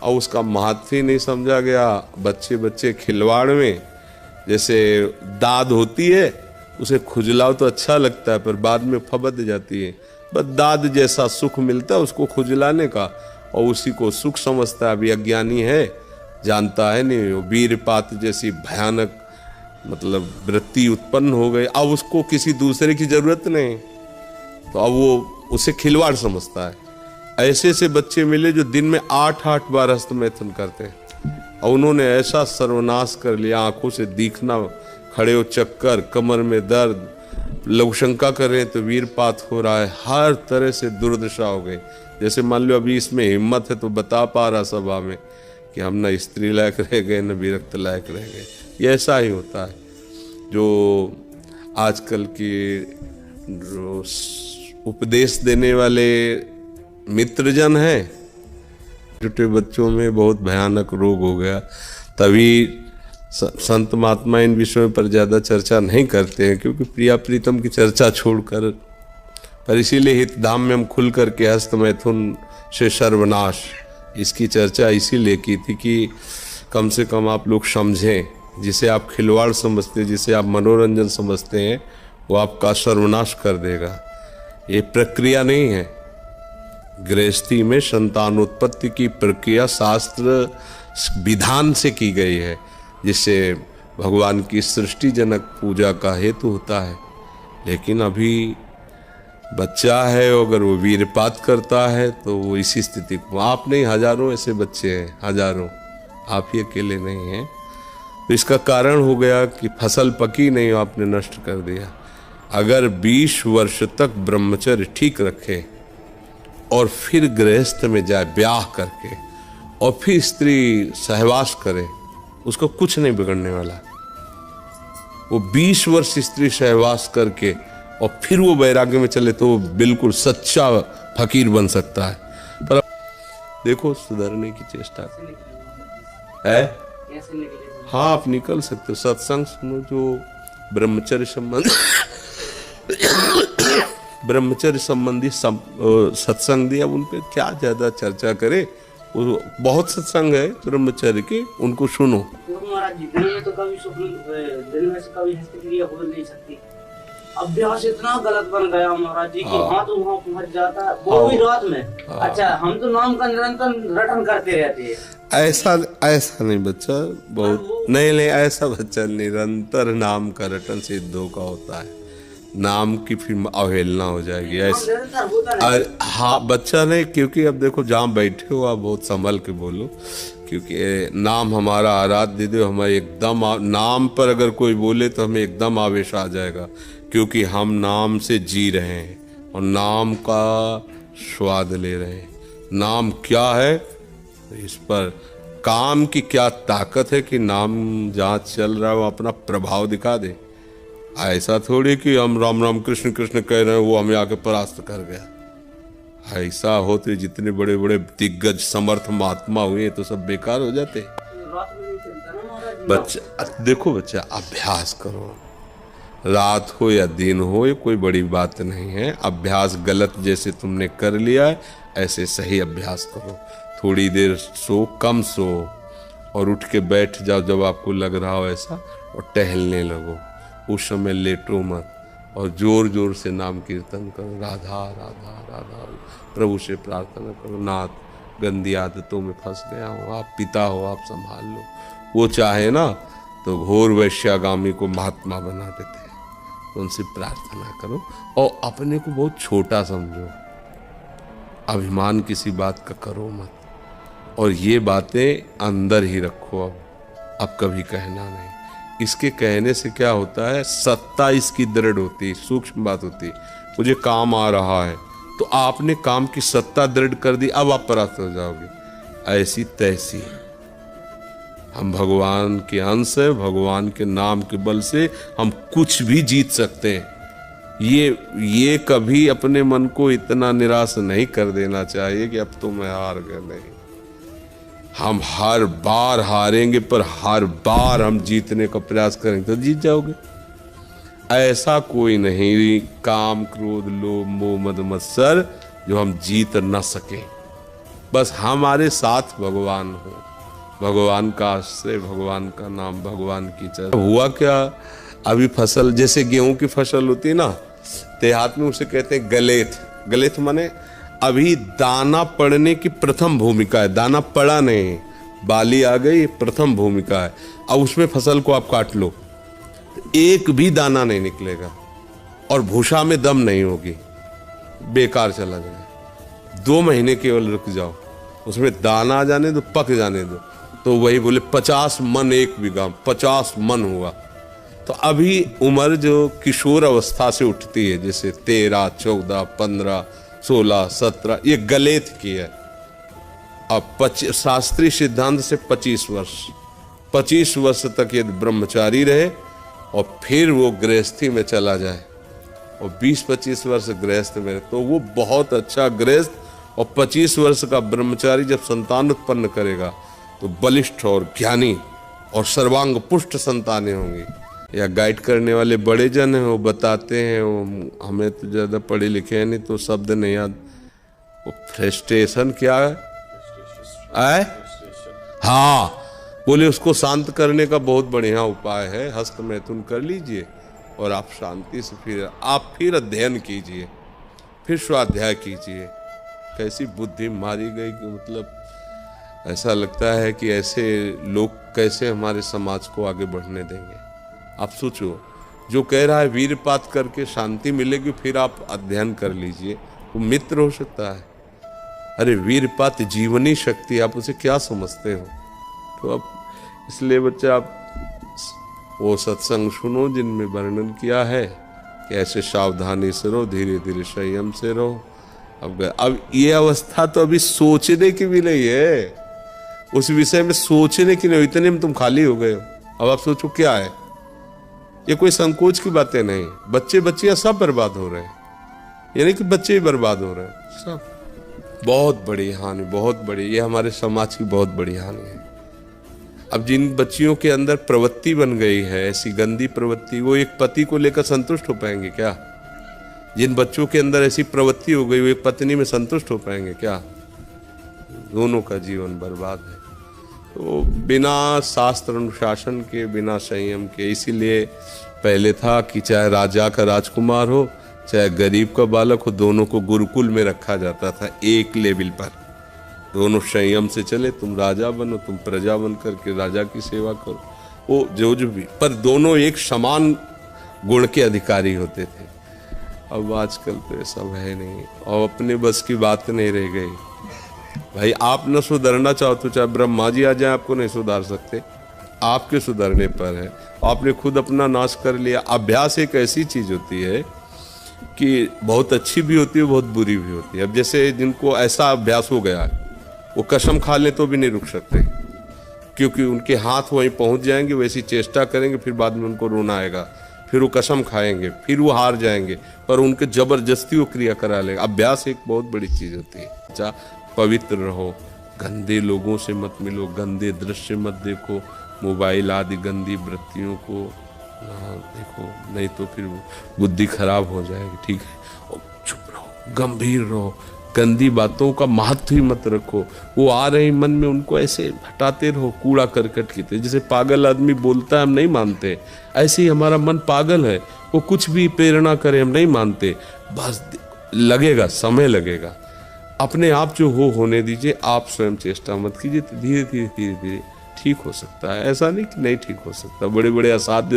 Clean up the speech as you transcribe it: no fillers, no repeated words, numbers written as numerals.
और उसका महत्व ही नहीं समझा गया। बच्चे बच्चे खिलवाड़ में, जैसे दाद होती है उसे खुजलाओ तो अच्छा लगता है पर बाद में फबद जाती है, बस दाद जैसा सुख मिलता है उसको खुजलाने का, और उसी को सुख समझता है। अभी अज्ञानी है, जानता है नहीं, वो वीरपात जैसी भयानक मतलब वृत्ति उत्पन्न हो गई। अब उसको किसी दूसरे की जरूरत नहीं, तो अब वो उसे खिलवाड़ समझता है। ऐसे ऐसे बच्चे मिले जो दिन में 8-8 बार हस्तमैथुन करते हैं, और उन्होंने ऐसा सर्वनाश कर लिया, आंखों से दिखना, खड़े हो चक्कर, कमर में दर्द, लघुशंका कर रहे हैं तो वीरपात हो रहा है, हर तरह से दुर्दशा हो गई। जैसे मान लो अभी इसमें हिम्मत है तो बता पा रहा सभा में कि हम न स्त्री लायक रह गए न विरक्त लायक रह गए। ये ऐसा ही होता है। जो आजकल के उपदेश देने वाले मित्रजन हैं, छोटे बच्चों में बहुत भयानक रोग हो गया, तभी संत महात्मा इन विषयों पर ज़्यादा चर्चा नहीं करते हैं, क्योंकि प्रिया प्रीतम की चर्चा छोड़कर। पर इसीलिए हितधाम में हम खुल करके हस्तमैथुन से सर्वनाश, इसकी चर्चा इसीलिए की थी कि कम से कम आप लोग समझें, जिसे आप खिलवाड़ समझते हैं, जिसे आप मनोरंजन समझते हैं, वो आपका सर्वनाश कर देगा। ये प्रक्रिया नहीं है। गृहस्थी में संतानोत्पत्ति की प्रक्रिया शास्त्र विधान से की गई है, जिससे भगवान की सृष्टिजनक पूजा का हेतु होता है। लेकिन अभी बच्चा है, अगर वो वीरपात करता है तो वो इसी स्थिति को, आप नहीं हजारों ऐसे बच्चे हैं, हजारों, आप ही अकेले नहीं हैं। तो इसका कारण हो गया कि फसल पकी नहीं, आपने नष्ट कर दिया। अगर 20 वर्ष तक ब्रह्मचर्य ठीक रखे और फिर गृहस्थ में जाए ब्याह करके, और फिर स्त्री सहवास करे, उसको कुछ नहीं बिगड़ने वाला। वो 20 वर्ष स्त्री सहवास करके और फिर वो वैराग्य में चले तो वो बिल्कुल सच्चा फकीर बन सकता है। पर देखो सुधरने की चेष्टा है। हाँ, आप निकल सकते हो। सत्संग सुनो, जो ब्रह्मचर्य संबंधी सत्संग दिया, उन पे क्या ज्यादा चर्चा करे। वो बहुत सत्संग है ब्रह्मचर्य के, उनको सुनो। तो कभी दिन में से कभी हस्तक्रिया हो नहीं सकती। अभ्यास इतना गलत बन गया महाराज जी कि हाथ वहाँ पहुँच जाता है, वो भी रात में। अच्छा, हम तो नाम का निरंतर रटन करते रहते हैं। ऐसा नहीं बच्चा, बहुत नहीं, ऐसा बच्चा निरंतर नाम का रटन सिद्धों का होता है। नाम की फिर अवहेलना हो जाएगी ऐसे। हाँ, बच्चा नहीं, क्योंकि अब देखो जहाँ बैठे हो आप बहुत संभल के बोलो, क्योंकि नाम हमारा आराध्य देव, हमारे एकदम नाम पर अगर कोई बोले तो हमें एकदम आवेश आ जाएगा, क्योंकि हम नाम से जी रहे हैं और नाम का स्वाद ले रहे हैं। नाम क्या है, इस पर काम की क्या ताकत है कि नाम जहाँ चल रहा है वो अपना प्रभाव दिखा दे। ऐसा थोड़ी कि हम राम राम कृष्ण कृष्ण कह रहे हैं वो हमें आके परास्त कर गया। ऐसा होते जितने बड़े बड़े दिग्गज समर्थ महात्मा हुए तो सब बेकार हो जाते। बच्चा देखो, बच्चा अभ्यास करो, रात हो या दिन हो, ये कोई बड़ी बात नहीं है। अभ्यास गलत जैसे तुमने कर लिया है, ऐसे सही अभ्यास करो। थोड़ी देर सो, कम सो, और उठ के बैठ जाओ जब आपको लग रहा हो ऐसा, और टहलने लगो। उस समय लेटो मत, और जोर जोर से नाम कीर्तन करो, राधा राधा राधा, प्रभु से प्रार्थना करो, नाथ गंदी आदतों में फंस गया हूँ, आप पिता हो, आप संभाल लो। वो चाहे ना तो घोर वैश्यागामी को महात्मा बना देते हैं, तो उनसे प्रार्थना करो। और अपने को बहुत छोटा समझो, अभिमान किसी बात का करो मत, और ये बातें अंदर ही रखो। अब कभी कहना नहीं। इसके कहने से क्या होता है, सत्ता इसकी दृढ़ होती है, सूक्ष्म बात होती है। मुझे काम आ रहा है तो आपने काम की सत्ता दृढ़ कर दी, अब आप परास्त हो जाओगे। ऐसी तैसी हम भगवान के अंश है, भगवान के नाम के बल से हम कुछ भी जीत सकते हैं। ये कभी अपने मन को इतना निराश नहीं कर देना चाहिए कि अब तो मैं हार गया। नहीं, हम हर बार हारेंगे, पर हर बार हम जीतने का प्रयास करेंगे तो जीत जाओगे। ऐसा कोई नहीं काम क्रोध लोभ मोह मद मत्सर जो हम जीत न सके। बस हमारे साथ भगवान हो, भगवान का आश्रय, भगवान का नाम, भगवान की चर्चा। हुआ क्या, अभी फसल जैसे गेहूं की फसल होती है ना, देहात में उसे कहते हैं गलेथ। गलेथ माने अभी दाना पड़ने की प्रथम भूमिका है, दाना पड़ा नहीं, बाली आ गई, प्रथम भूमिका है। अब उसमें फसल को आप काट लो, एक भी दाना नहीं निकलेगा और भूसा में दम नहीं होगी, बेकार चला जाएगा। 2 महीने केवल रुक जाओ, उसमें दाना आ जाने दो, पक जाने दो, तो वही बोले 50 मन 1 बीघा, 50 मन हुआ। तो अभी उम्र जो किशोर अवस्था से उठती है, जैसे 13, 14, 15, 16, 17, ये गलेथ की है। अब शास्त्रीय सिद्धांत से 25 वर्ष तक यदि ब्रह्मचारी रहे और फिर वो गृहस्थी में चला जाए और 20-25 वर्ष गृहस्थ में, तो वो बहुत अच्छा गृहस्थ, और 25 वर्ष का ब्रह्मचारी जब संतान उत्पन्न करेगा तो बलिष्ठ और ज्ञानी और सर्वांग पुष्ट संतानें होंगी। या गाइड करने वाले बड़े जन हैं, वो बताते हैं, वो हमें तो ज़्यादा पढ़े लिखे हैं नहीं तो शब्द नहीं याद, वो फ्रस्ट्रेशन क्या है, हाँ, बोले उसको शांत करने का बहुत बढ़िया उपाय है, हस्त मैथुन कर लीजिए और आप शांति से फिर अध्ययन कीजिए, फिर स्वाध्याय कीजिए। कैसी बुद्धि मारी गई कि मतलब ऐसा लगता है कि ऐसे लोग कैसे हमारे समाज को आगे बढ़ने देंगे। आप सोचो, जो कह रहा है वीरपात करके शांति मिलेगी, फिर आप अध्ययन कर लीजिए, वो मित्र हो सकता है। अरे वीरपात जीवनी शक्ति, आप उसे क्या समझते हो? तो अब इसलिए बच्चे आप वो सत्संग सुनो जिनमें वर्णन किया है कि ऐसे सावधानी से रहो, धीरे धीरे संयम से रहो। अब ये अवस्था तो अभी सोचने की भी नहीं है, उस विषय में सोचने की नहीं, इतने में तुम खाली हो गए हो। अब आप सोचो क्या है, ये कोई संकोच की बातें नहीं। बच्चे बच्चियां सब बर्बाद हो रहे हैं, यानी कि बच्चे ही बर्बाद हो रहे हैं सब। बहुत बड़ी हानि, बहुत बड़ी, ये हमारे समाज की बहुत बड़ी हानि है। अब जिन बच्चियों के अंदर प्रवृत्ति बन गई है, ऐसी गंदी प्रवृत्ति, वो एक पति को लेकर संतुष्ट हो पाएंगे क्या? जिन बच्चों के अंदर ऐसी प्रवृत्ति हो गई, वो एक पत्नी में संतुष्ट हो पाएंगे क्या? दोनों का जीवन बर्बाद है। तो बिना शास्त्र अनुशासन के, बिना संयम के, इसीलिए पहले था कि चाहे राजा का राजकुमार हो, चाहे गरीब का बालक हो, दोनों को गुरुकुल में रखा जाता था एक लेवल पर। दोनों संयम से चले, तुम राजा बनो, तुम प्रजा बन करके राजा की सेवा करो, वो जो भी, पर दोनों एक समान गुण के अधिकारी होते थे। अब आजकल तो ऐसा है नहीं, और अपने बस की बात नहीं रह गई। भाई आप न सुधरना चाहो तो चाहे ब्रह्मा जी आ जाए, आपको नहीं सुधार सकते, आपके सुधरने पर है। आपने खुद अपना नाश कर लिया। अभ्यास एक ऐसी चीज होती है कि बहुत अच्छी भी होती है, बहुत बुरी भी होती है। अब जैसे जिनको ऐसा अभ्यास हो गया है, वो कसम खा ले तो भी नहीं रुक सकते, क्योंकि उनके हाथ वहीं पहुंच जाएंगे, वैसी चेष्टा करेंगे, फिर बाद में उनको रोना आएगा, फिर वो कसम खाएंगे, फिर वो हार जाएंगे, पर उनके जबरदस्ती वो क्रिया करा लेगा। अभ्यास एक बहुत बड़ी चीज होती है। अच्छा, पवित्र रहो, गंदे लोगों से मत मिलो, गंदे दृश्य मत देखो, मोबाइल आदि गंदी वृत्तियों को ना देखो, नहीं तो फिर बुद्धि खराब हो जाएगी। ठीक है, और चुप रहो, गंभीर रहो, गंदी बातों का महत्व ही मत रखो। वो आ रहे मन में, उनको ऐसे हटाते रहो, कूड़ा करकट की तरह। जैसे पागल आदमी बोलता है, हम नहीं मानते, ऐसे ही हमारा मन पागल है, वो कुछ भी प्रेरणा करे हम नहीं मानते। बस लगेगा, समय लगेगा, अपने आप जो होने दीजिए। आप स्वयं चेष्टा मत कीजिए, धीरे धीरे धीरे धीरे ठीक हो सकता है। ऐसा नहीं कि नहीं ठीक हो सकता। बड़े बड़े असाध्य